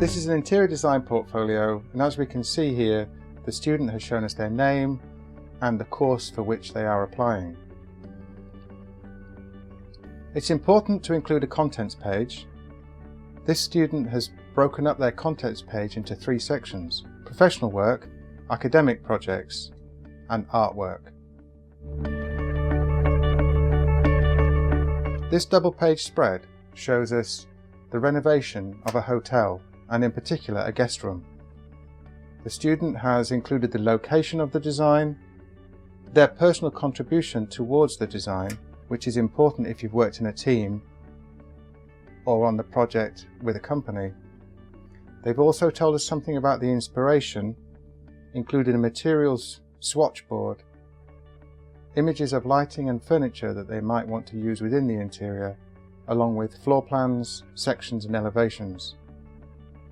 This is an interior design portfolio, and as we can see here, the student has shown us their name and the course for which they are applying. It's important to include a contents page. This student has broken up their contents page into 3 sections: professional work, academic projects, and artwork. This double-page spread shows us the renovation of a hotel, and in particular a guest room. The student has included the location of the design, their personal contribution towards the design, which is important if you've worked in a team or on the project with a company. They've also told us something about the inspiration, including a materials swatchboard, images of lighting and furniture that they might want to use within the interior, along with floor plans, sections and elevations.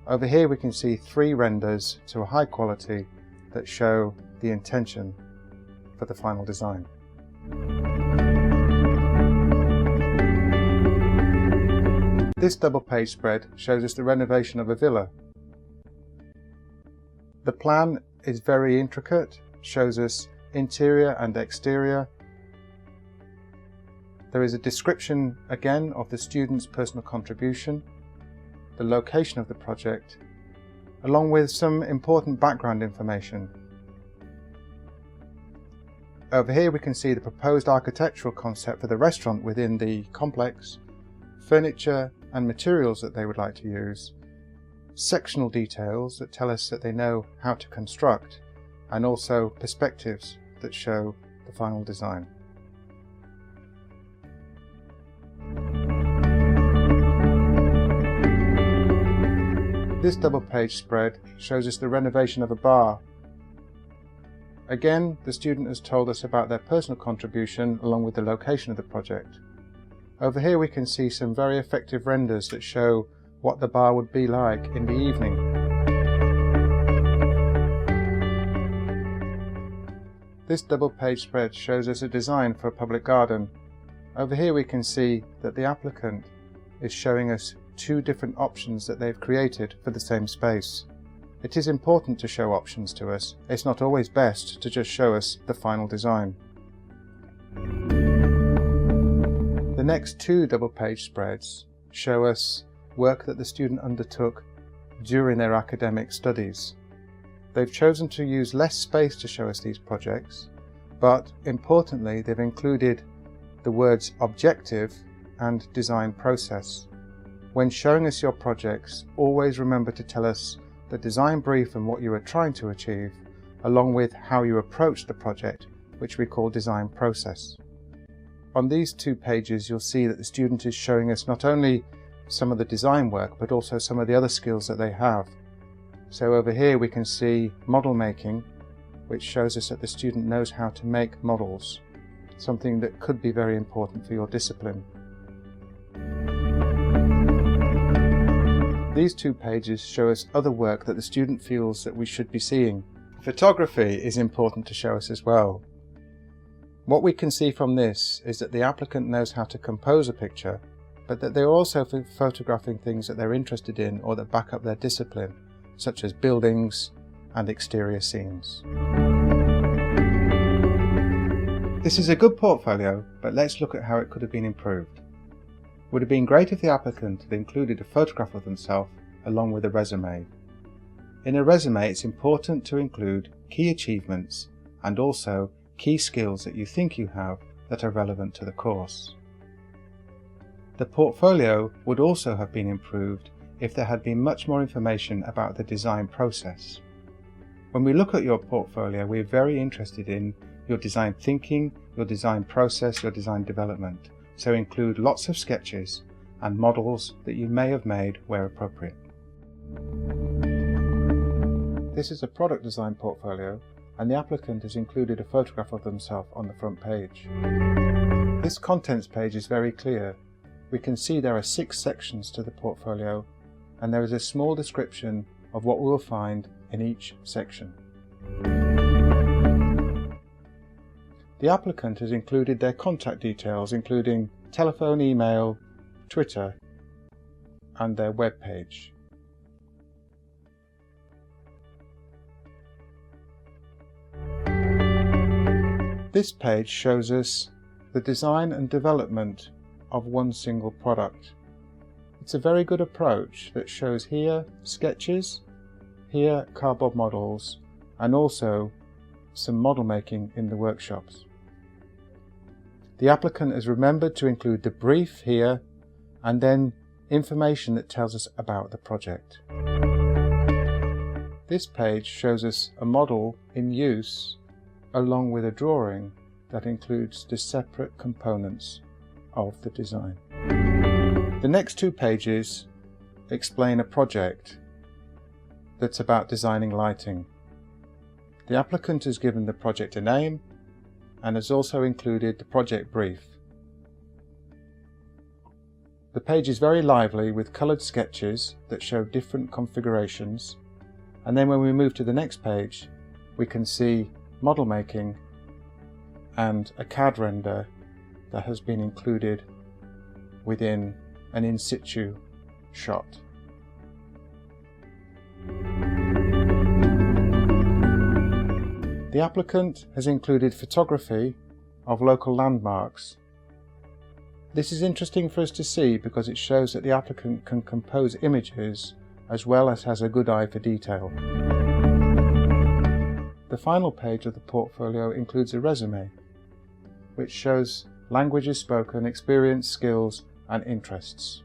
Over here we can see 3 renders to a high quality that show the intention for the final design. This double-page spread shows us the renovation of a villa. The plan is very intricate, shows us interior and exterior. There is a description again of the student's personal contribution, the location of the project, along with some important background information. Over here we can see the proposed architectural concept for the restaurant within the complex, furniture and materials that they would like to use, sectional details that tell us that they know how to construct, and also perspectives that show the final design. This double-page spread shows us the renovation of a bar. Again, the student has told us about their personal contribution along with the location of the project. Over here we can see some very effective renders that show what the bar would be like in the evening. This double-page spread shows us a design for a public garden. Over here we can see that the applicant is showing us 2 different options that they've created for the same space. It is important to show options to us. It's not always best to just show us the final design. The next 2 double-page spreads show us work that the student undertook during their academic studies. They've chosen to use less space to show us these projects, but importantly they've included the words objective and design process. When showing us your projects, always remember to tell us the design brief and what you are trying to achieve, along with how you approach the project, which we call design process. On these 2 pages you'll see that the student is showing us not only some of the design work but also some of the other skills that they have. So over here we can see model making, which shows us that the student knows how to make models, something that could be very important for your discipline. These 2 pages show us other work that the student feels that we should be seeing. Photography is important to show us as well. What we can see from this is that the applicant knows how to compose a picture, but that they're also photographing things that they're interested in or that back up their discipline, such as buildings and exterior scenes. This is a good portfolio, but let's look at how it could have been improved. It would have been great if the applicant had included a photograph of themselves along with a resume. In a resume, it's important to include key achievements and also key skills that you think you have that are relevant to the course. The portfolio would also have been improved if there had been much more information about the design process. When we look at your portfolio, we're very interested in your design thinking, your design process, your design development. So include lots of sketches and models that you may have made where appropriate. This is a product design portfolio, and the applicant has included a photograph of themselves on the front page. This contents page is very clear. We can see there are 6 sections to the portfolio, and there is a small description of what we will find in each section. The applicant has included their contact details, including telephone, email, Twitter, and their web page. This page shows us the design and development of one single product. It's a very good approach that shows here sketches, here cardboard models, and also some model making in the workshops. The applicant has remembered to include the brief here and then information that tells us about the project. This page shows us a model in use along with a drawing that includes the separate components of the design. The next two pages explain a project that's about designing lighting. The applicant has given the project a name and has also included the project brief. The page is very lively with coloured sketches that show different configurations, and then when we move to the next page we can see model making and a CAD render that has been included within an in situ shot. The applicant has included photography of local landmarks. This is interesting for us to see because it shows that the applicant can compose images as well as has a good eye for detail. The final page of the portfolio includes a resume, which shows languages spoken, experience, skills and interests.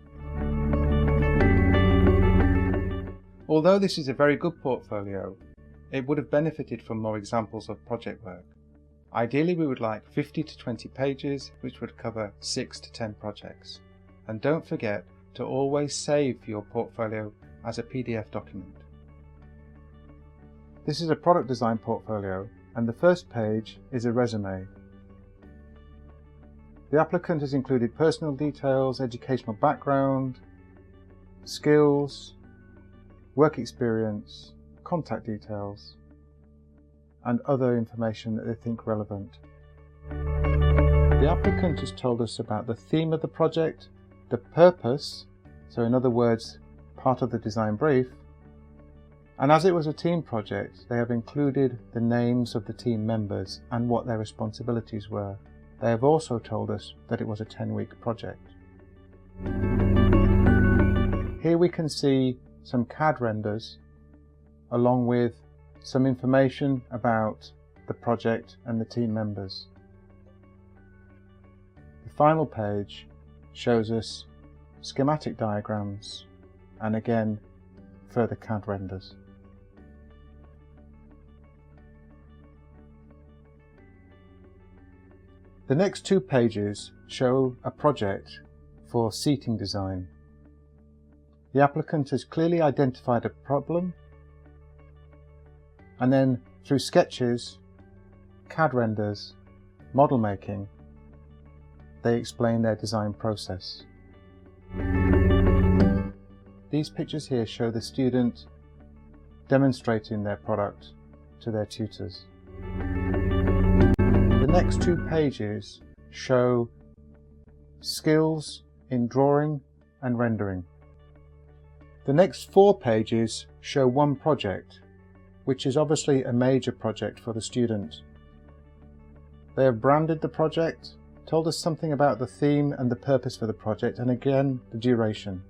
Although this is a very good portfolio, it would have benefited from more examples of project work. Ideally we would like 50 to 20 pages which would cover 6 to 10 projects. And don't forget to always save your portfolio as a PDF document. This is a product design portfolio and the first page is a resume. The applicant has included personal details, educational background, skills, work experience, contact details, and other information that they think relevant. The applicant has told us about the theme of the project, the purpose, so in other words, part of the design brief, and as it was a team project, they have included the names of the team members and what their responsibilities were. They have also told us that it was a 10-week project. Here we can see some CAD renders along with some information about the project and the team members. The final page shows us schematic diagrams and again further CAD renders. The next two pages show a project for seating design. The applicant has clearly identified a problem and then through sketches, CAD renders, model making, they explain their design process. These pictures here show the student demonstrating their product to their tutors. The next two pages show skills in drawing and rendering. The next 4 pages show one project, which is obviously a major project for the student. They have branded the project, told us something about the theme and the purpose for the project, and again the duration.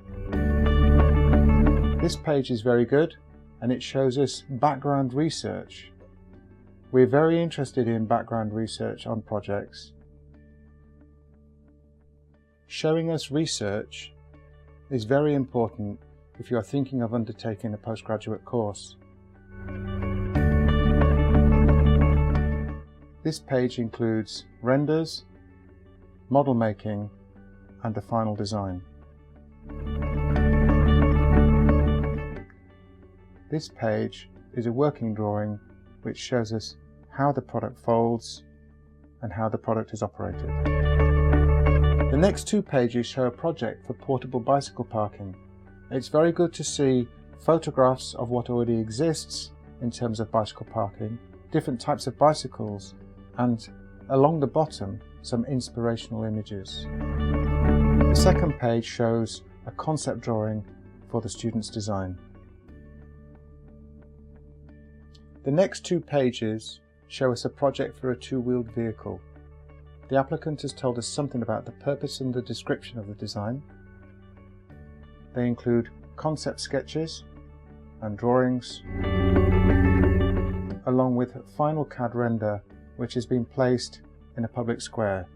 This page is very good and it shows us background research. We're very interested in background research on projects. Showing us research is very important if you are thinking of undertaking a postgraduate course. This page includes renders, model making, and the final design. This page is a working drawing which shows us how the product folds and how the product is operated. The next 2 pages show a project for portable bicycle parking. It's very good to see photographs of what already exists in terms of bicycle parking, different types of bicycles, and along the bottom some inspirational images. The second page shows a concept drawing for the student's design. The next 2 pages show us a project for a two-wheeled vehicle. The applicant has told us something about the purpose and the description of the design. They include concept sketches and drawings, along with final CAD render, which has been placed in a public square.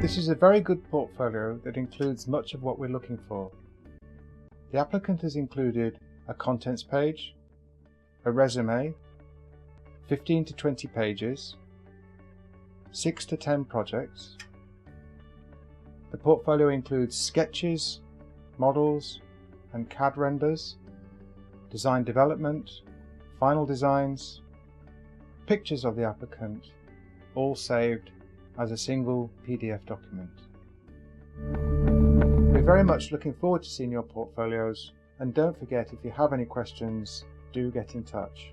This is a very good portfolio that includes much of what we're looking for. The applicant has included a contents page, a resume, 15 to 20 pages, 6 to 10 projects. The portfolio includes sketches, models and CAD renders, design development, final designs, pictures of the applicant, all saved as a single PDF document. We're very much looking forward to seeing your portfolios, and don't forget, if you have any questions, do get in touch.